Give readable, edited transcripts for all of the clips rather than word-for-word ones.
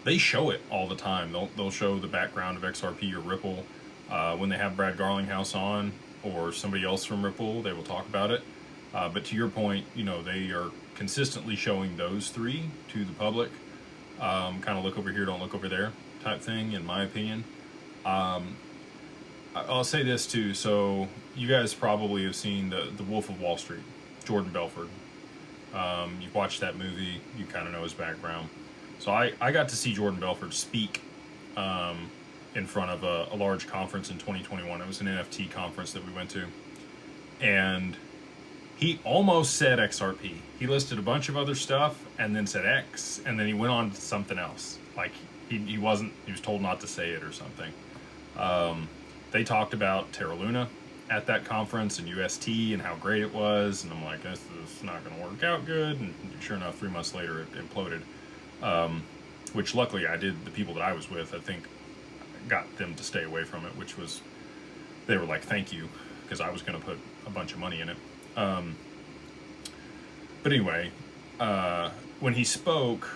they show it all the time. They'll show the background of XRP or Ripple when they have Brad Garlinghouse on or somebody else from Ripple. They will talk about it. But to your point, they are consistently showing those three to the public. Kind of look over here, don't look over there type thing, in my opinion. I'll say this too. So you guys probably have seen the Wolf of Wall Street, Jordan Belfort. You've watched that movie. You kind of know his background. So I got to see Jordan Belfort speak in front of a large conference in 2021. It was an NFT conference that we went to. And he almost said XRP. He listed a bunch of other stuff and then said X, and then he went on to something else. Like he was told not to say it or something. They talked about Terra Luna at that conference and UST and how great it was, and I'm like, this is not going to work out good. And sure enough, 3 months later, it imploded. Which luckily the people that I was with, I think, got them to stay away from it, which was, they were like, thank you, because I was going to put a bunch of money in it. But anyway, when he spoke,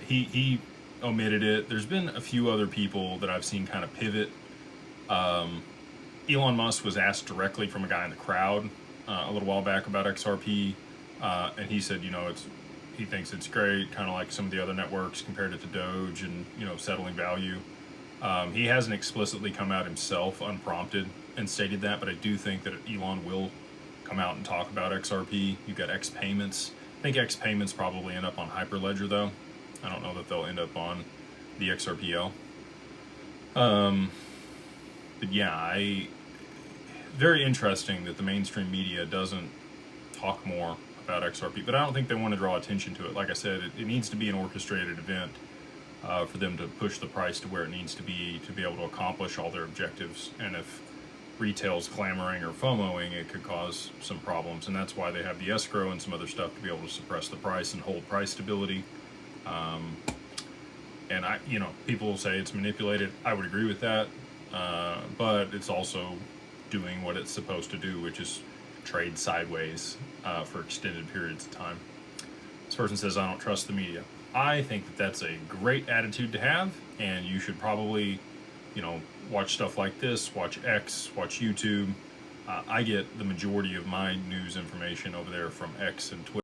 he omitted it. There's been a few other people that I've seen kind of pivot. Elon Musk was asked directly from a guy in the crowd a little while back about XRP, and he said, he thinks it's great, kind of like some of the other networks, compared it to Doge and, settling value. He hasn't explicitly come out himself unprompted and stated that, but I do think that Elon will come out and talk about XRP. You've got X payments. I think X payments probably end up on Hyperledger though. I don't know that they'll end up on the XRPL. But yeah, very interesting that the mainstream media doesn't talk more about XRP, but I don't think they want to draw attention to it. Like I said, it needs to be an orchestrated event for them to push the price to where it needs to be able to accomplish all their objectives. And if retail's clamoring or FOMOing, it could cause some problems, and that's why they have the escrow and some other stuff to be able to suppress the price and hold price stability. And people will say it's manipulated. I would agree with that, but it's also doing what it's supposed to do, which is trade sideways for extended periods of time. This person says, I don't trust the media. I think that that's a great attitude to have, and you should probably, watch stuff like this, watch X, watch YouTube. I get the majority of my news information over there from X and Twitter.